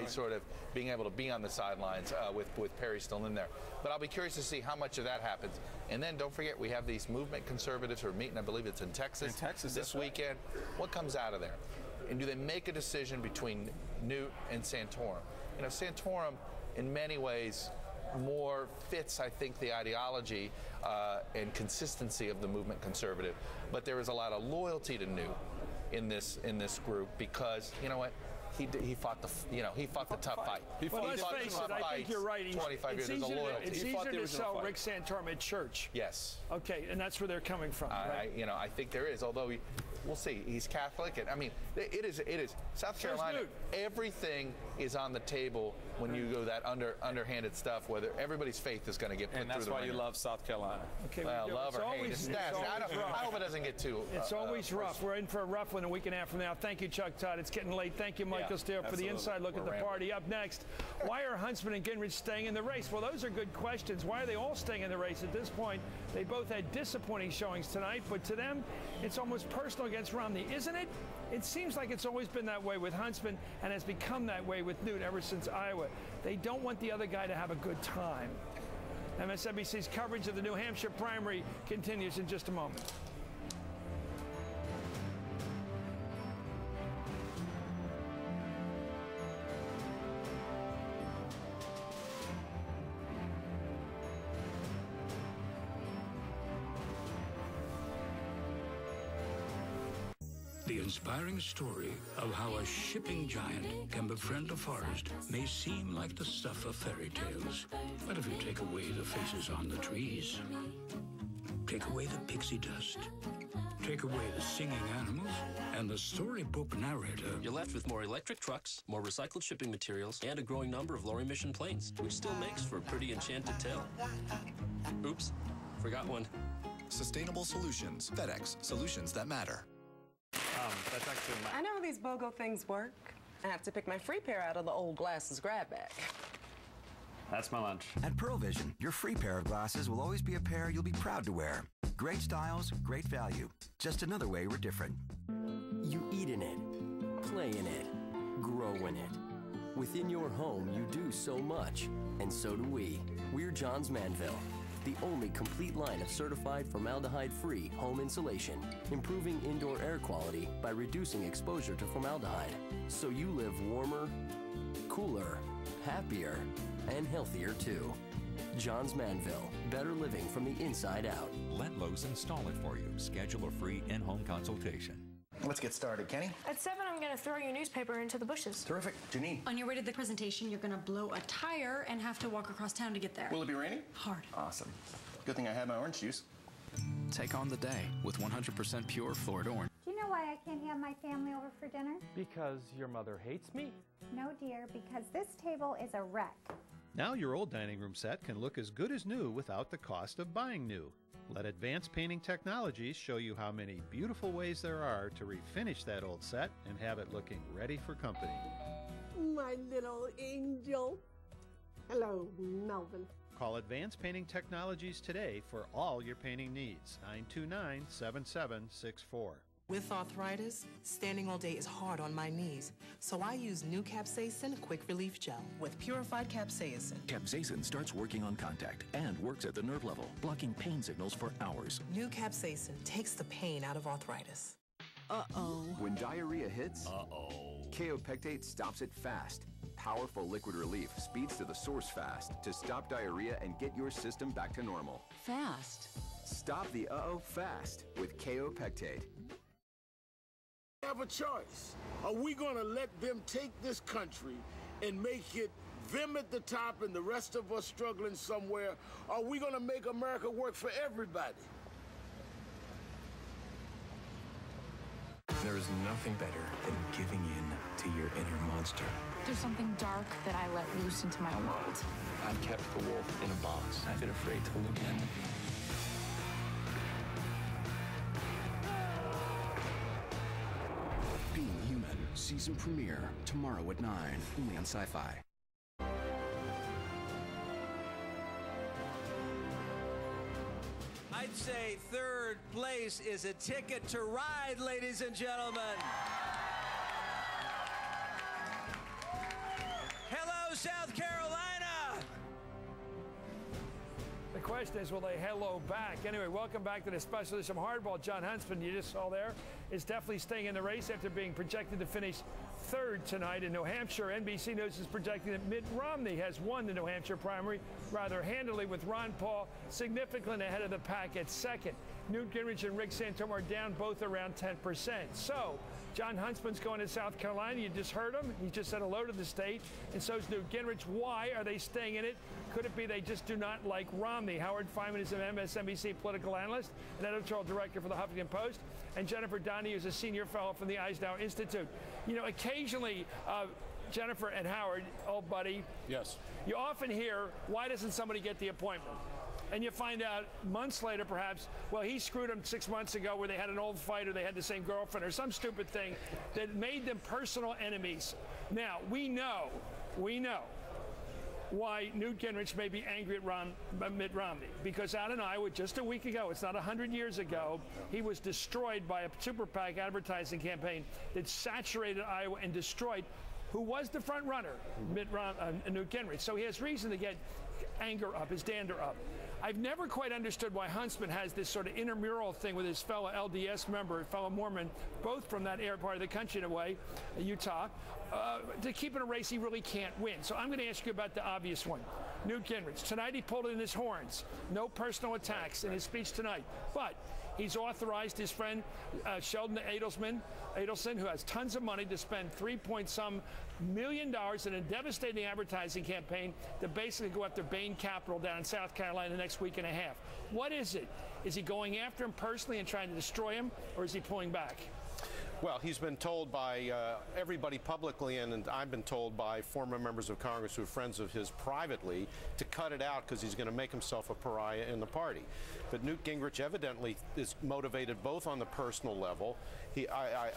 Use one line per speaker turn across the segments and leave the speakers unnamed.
ways sort of being able to be on the sidelines with Perry still in there. But I'll be curious to see how much of that happens. And then don't forget, we have these movement conservatives who are meeting, I believe it's in Texas this weekend. What comes out of there? And do they make a decision between Newt and Santorum? You know, Santorum, in many ways, more fits, I think, the ideology and consistency of the movement conservative. But there is a lot of loyalty to Newt in this group because, you know what? He fought the tough fight.
Well, let's face it, I think you're right.
25 years, there's a loyalty.
It's easier to sell Rick Santorum at church.
Yes.
Okay, and that's where they're coming from, right?
I think there is, although we'll see. He's Catholic, and I mean, it is. South Carolina, everything is on the table when you go that underhanded stuff. Whether everybody's faith is going to get put through the ringer.
And that's why you love South Carolina.
Okay,
well, love or hate. I hope it doesn't get too.
It's always rough. We're in for a rough one a week and a half from now. Thank you, Chuck Todd. It's getting late. Thank you, Michael Steele, for the inside look at the party. Up next, why are Huntsman and Gingrich staying in the race? Well, those are good questions. Why are they all staying in the race at this point? They both had disappointing showings tonight, but to them, it's almost personal against Romney, isn't it? It seems like it's always been that way with Huntsman and has become that way with Newt ever since Iowa. They don't want the other guy to have a good time. MSNBC's coverage of the New Hampshire primary continues in just a moment.
The inspiring story of how a shipping giant can befriend a forest may seem like the stuff of fairy tales. But if you take away the faces on the trees, take away the pixie dust, take away the singing animals, and the storybook narrator,
you're left with more electric trucks, more recycled shipping materials, and a growing number of low-emission planes, which still makes for a pretty enchanted tale. Oops, forgot one.
Sustainable solutions. FedEx. Solutions that matter.
That's actually
I know how these BOGO things work. I have to pick my free pair out of the old glasses grab bag.
That's my lunch.
At Pearl Vision, your free pair of glasses will always be a pair you'll be proud to wear. Great styles, great value. Just another way we're different.
You eat in it, play in it, grow in it. Within your home, you do so much, and so do we. We're Johns Manville, the only complete line of certified formaldehyde-free home insulation, improving indoor air quality by reducing exposure to formaldehyde, so you live warmer, cooler, happier, and healthier too. Johns Manville, better living from the inside out.
Let Lowe's install it for you. Schedule a free in-home consultation.
Let's get started, Kenny.
At 7, I'm going to throw your newspaper into the bushes.
Terrific. Janine.
On your way to the presentation, you're going to blow a tire and have to walk across town to get there.
Will it be raining?
Hard.
Awesome. Good thing I had my orange juice.
Take on the day with 100% pure Florida orange.
Do you know why I can't have my family over for dinner?
Because your mother hates me?
No, dear, because this table is a wreck.
Now your old dining room set can look as good as new without the cost of buying new. Let Advanced Painting Technologies show you how many beautiful ways there are to refinish that old set and have it looking ready for company.
My little angel. Hello, Melvin.
Call Advanced Painting Technologies today for all your painting needs. 929-7764.
With arthritis, standing all day is hard on my knees, so I use new Capsaicin Quick Relief Gel with purified capsaicin.
Capsaicin starts working on contact and works at the nerve level, blocking pain signals for hours.
New Capsaicin takes the pain out of arthritis.
Uh-oh. When diarrhea hits, KO Pectate stops it fast. Powerful liquid relief speeds to the source fast to stop diarrhea and get your system back to normal.
Fast.
Stop the fast with KO Pectate.
Have a choice. Are we going to let them take this country and make it them at the top and the rest of us struggling somewhere? Or are we going to make America work for everybody?
There is nothing better than giving in to your inner monster.
There's something dark that I let loose into my world.
I've kept the wolf in a box. I've been afraid to look in.
Being Human, season premiere, tomorrow at 9, only on Sci-Fi.
I'd say third place is a ticket to ride, ladies and gentlemen.
South Carolina.
The question is, will they hello back? Anyway, welcome back to the special edition of Hardball. John Huntsman, you just saw there, is definitely staying in the race after being projected to finish third tonight in New Hampshire. NBC News is projecting that Mitt Romney has won the New Hampshire primary rather handily, with Ron Paul significantly ahead of the pack at second. Newt Gingrich and Rick Santorum are down both around 10%. So, John Huntsman's going to South Carolina. You just heard him. He just said hello to the state. And so is Newt Gingrich. Why are they staying in it? Could it be they just do not like Romney? Howard Fineman is an MSNBC political analyst and editorial director for the Huffington Post. And Jennifer Donahue is a senior fellow from the Eisenhower Institute. You know, occasionally, Jennifer and Howard, old buddy.
Yes.
You often hear, why doesn't somebody get the appointment? And you find out months later, perhaps, well, he screwed them 6 months ago where they had an old fight or they had the same girlfriend or some stupid thing that made them personal enemies. Now, we know why Newt Gingrich may be angry at Mitt Romney. Because out in Iowa just a week ago, it's not 100 years ago, he was destroyed by a super PAC advertising campaign that saturated Iowa and destroyed who was the front runner, Newt Gingrich. So he has reason to get anger up, his dander up. I've never quite understood why Huntsman has this sort of intramural thing with his fellow LDS member, fellow Mormon, both from that part of the country in a way, Utah, to keep in a race he really can't win. So I'm going to ask you about the obvious one. Newt Gingrich. Tonight he pulled in his horns. No personal attacks in his speech tonight. But he's authorized his friend Sheldon Adelson, who has tons of money, to spend $3-some million in a devastating advertising campaign to basically go after Bain Capital down in South Carolina the next week and a half. What is it? Is he going after him personally and trying to destroy him, or is he pulling back?
Well, he's been told by everybody publicly, and I've been told by former members of Congress who are friends of his privately, to cut it out because he's going to make himself a pariah in the party. But Newt Gingrich evidently is motivated both on the personal level.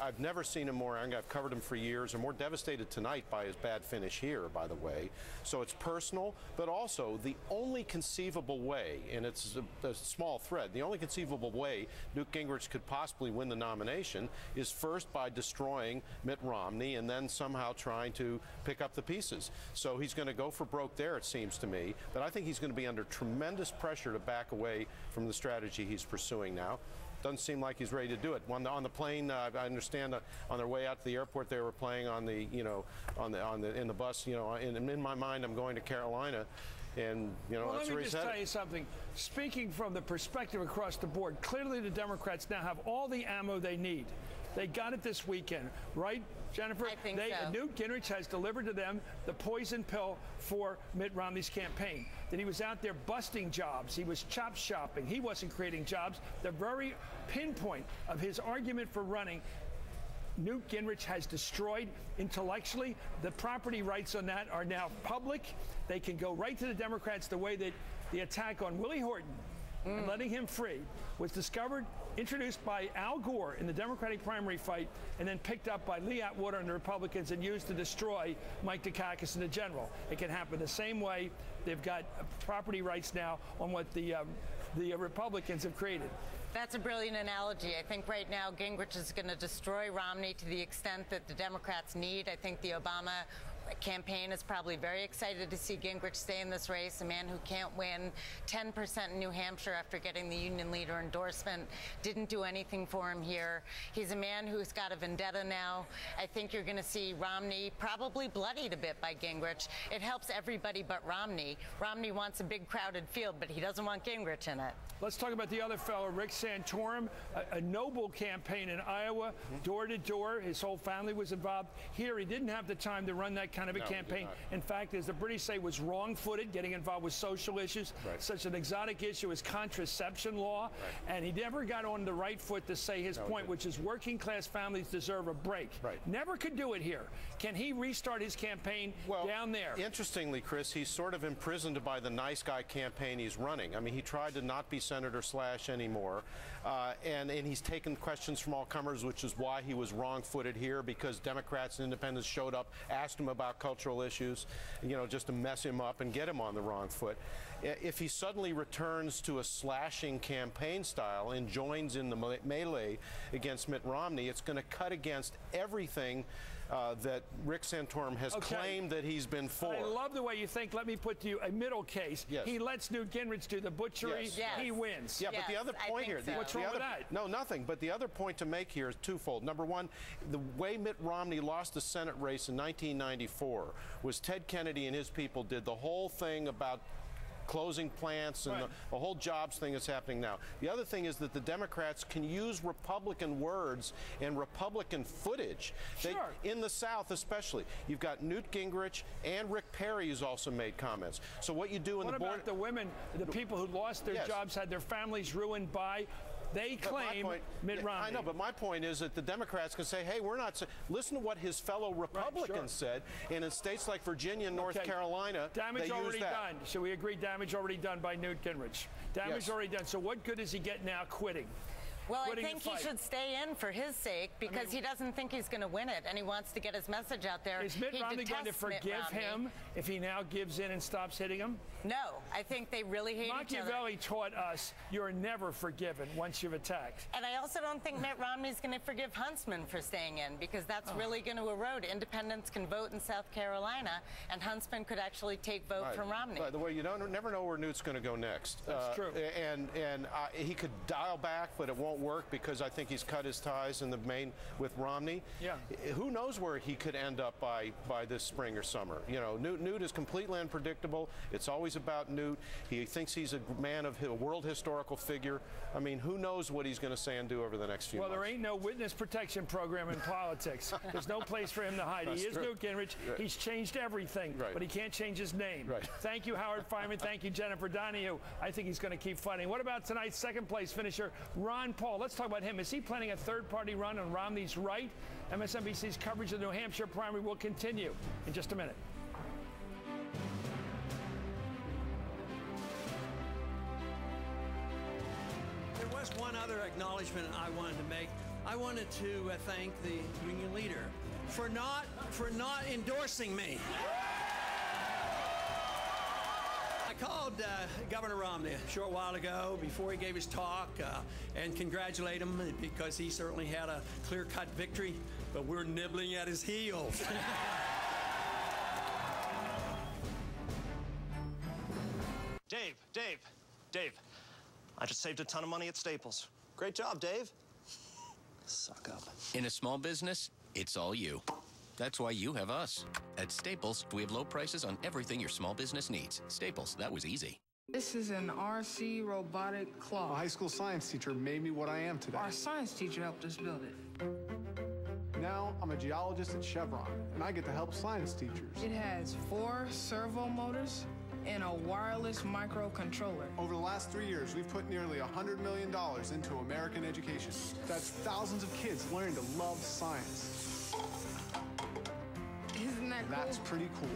I've never seen him more angry. I've covered him for years, and more devastated tonight by his bad finish here, by the way. So it's personal, but also the only conceivable way, and it's a small thread, the only conceivable way Newt Gingrich could possibly win the nomination is first by destroying Mitt Romney and then somehow trying to pick up the pieces. So he's going to go for broke there, it seems to me. But I think he's going to be under tremendous pressure to back away from the strategy he's pursuing now. Doesn't seem like he's ready to do it. On the plane, I understand on their way out to the airport, they were playing on the, in the bus. In my mind, I'm going to Carolina. And,
well,
that's
let me just tell you something. Speaking from the perspective across the board, clearly the Democrats now have all the ammo they need. They got it this weekend, right, Jennifer?
I think so.
Newt Gingrich has delivered to them the poison pill for Mitt Romney's campaign. That he was out there busting jobs. He was chop shopping. He wasn't creating jobs. The very pinpoint of his argument for running, Newt Gingrich has destroyed intellectually. The property rights on that are now public. They can go right to the Democrats the way that the attack on Willie Horton and letting him free was discovered, introduced by Al Gore in the Democratic primary fight, and then picked up by Lee Atwater and the Republicans and used to destroy Mike Dukakis and the general. It can happen the same way. They've got property rights now on what the Republicans have created.
That's a brilliant analogy. I think right now Gingrich is going to destroy Romney to the extent that the Democrats need. I think the Obama campaign is probably very excited to see Gingrich stay in this race, a man who can't win 10% in New Hampshire after getting the union leader endorsement. Didn't do anything for him here. He's a man who's got a vendetta now. I think you're going to see Romney probably bloodied a bit by Gingrich. It helps everybody but Romney. Romney wants a big crowded field, but he doesn't want Gingrich in it.
Let's talk about the other fellow, Rick Santorum, a noble campaign in Iowa, door to door. His whole family was involved. Here, he didn't have the time to run that kind of a campaign. In fact, as the British say, was wrong-footed, getting involved with social issues, such an exotic issue as contraception law, and he never got on the right foot to say his point, which is working-class families deserve a break. Never could do it here. Can he restart his campaign down there?
Interestingly, Chris, he's sort of imprisoned by the nice guy campaign he's running. I mean, he tried to not be Senator Slash anymore, and he's taken questions from all comers, which is why he was wrong-footed here, because Democrats and independents showed up, asked him about cultural issues, just to mess him up and get him on the wrong foot. If he suddenly returns to a slashing campaign style and joins in the melee against Mitt Romney, it's going to cut against everything that Rick Santorum has claimed that he's been for.
I love the way you think. Let me put to you a middle case.
Yes.
He lets Newt Gingrich do the butchery.
Yes.
Yes. He wins.
Yeah, but the other point here.
What's wrong with that?
No, nothing. But the other point to make here is twofold. Number one, the way Mitt Romney lost the Senate race in 1994 was Ted Kennedy and his people did the whole thing about closing plants and the whole jobs thing that's happening now. The other thing is that the Democrats can use Republican words and Republican footage. In the South especially. You've got Newt Gingrich and Rick Perry who's also made comments. So what you do in the board...
What about the women, the people who lost their jobs, had their families ruined by... They claim Mitt Romney.
I know, but my point is that the Democrats can say, hey, we're not... Listen to what his fellow Republicans said, and in states like Virginia and North Carolina,
damage
they
already
use that.
done. So we agree damage already done by Newt Gingrich. Damage already done. So what good does he get now quitting?
Well, I think he should stay in for his sake because he doesn't think he's going to win it, and he wants to get his message out there.
Is Mitt Romney going to forgive him if he now gives in and stops hitting him?
No, I think they really hate each other.
Machiavelli taught us you're never forgiven once you've attacked.
And I also don't think Mitt Romney's going to forgive Huntsman for staying in because that's really going to erode. Independents can vote in South Carolina, and Huntsman could actually take vote from Romney.
By the way, you never know where Newt's going to go next.
That's true.
And he could dial back, but it won't work because I think he's cut his ties in the main with Romney. Yeah. Who knows where he could end up by this spring or summer? You know, Newt is completely unpredictable. It's always about Newt. He thinks he's a man of a world historical figure. I mean, who knows what he's going to say and do over the next few months?
Well, there ain't no witness protection program in politics. There's no place for him to hide. He is Newt Gingrich. He's changed everything, but he can't change his name. Thank you, Howard Fineman. Thank you, Jennifer Donahue. I think he's going to keep fighting. What about tonight's second place finisher, Ron Paul? Let's talk about him. Is he planning a third-party run on Romney's right? MSNBC's coverage of the New Hampshire primary will continue in just a minute.
There was one other acknowledgement I wanted to make. I wanted to thank the union leader for not endorsing me. I called Governor Romney a short while ago before he gave his talk and congratulate him because he certainly had a clear-cut victory, but we're nibbling at his heels.
Dave, I just saved a ton of money at Staples. Great job, Dave. Suck up.
In a small business, it's all you. That's why you have us. At Staples, we have low prices on everything your small business needs. Staples, that was easy.
This is an RC robotic claw.
A high school science teacher made me what I am today.
Our science teacher helped us build it.
Now I'm a geologist at Chevron, and I get to help science teachers.
It has 4 servo motors and a wireless microcontroller.
Over the last 3 years, we've put nearly $100 million into American education. That's thousands of kids learning to love science.
Isn't that cool?
That's pretty cool.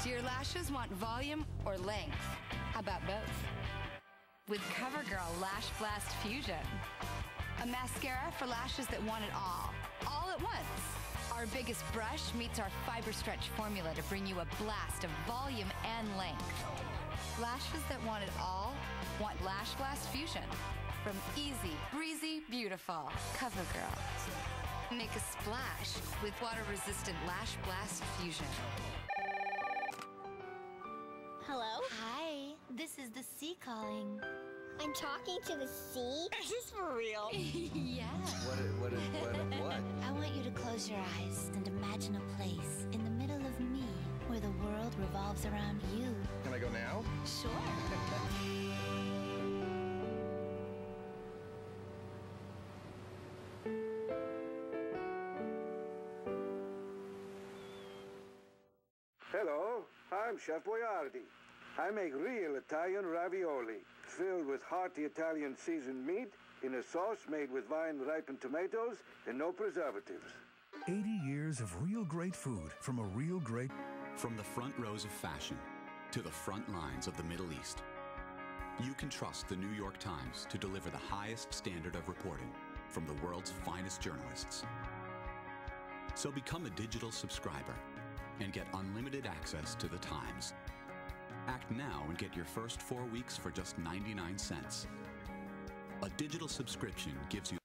Do your lashes want volume or length? How about both? With Covergirl Lashblast Fusion. A mascara for lashes that want it all at once. Our biggest brush meets our Fiber Stretch formula to bring you a blast of volume and length. Lashes that want it all want Lashblast Fusion. From easy, breezy, beautiful, Covergirl. Make a splash with water-resistant Lashblast Fusion.
Hello? Hi, this is the sea calling. I'm talking to the sea? Is this for real? Yeah.
What?
I want you to close your eyes and imagine a place in the middle of me where the world revolves around you.
Can I go now?
Sure.
Hello, I'm Chef Boyardee. I make real Italian ravioli, filled with hearty Italian seasoned meat in a sauce made with vine-ripened tomatoes and no preservatives.
80 years of real great food from a real great...
From the front rows of fashion to the front lines of the Middle East, you can trust the New York Times to deliver the highest standard of reporting from the world's finest journalists. So become a digital subscriber and get unlimited access to the Times. Act now and get your first 4 weeks for just 99 cents. A digital subscription gives you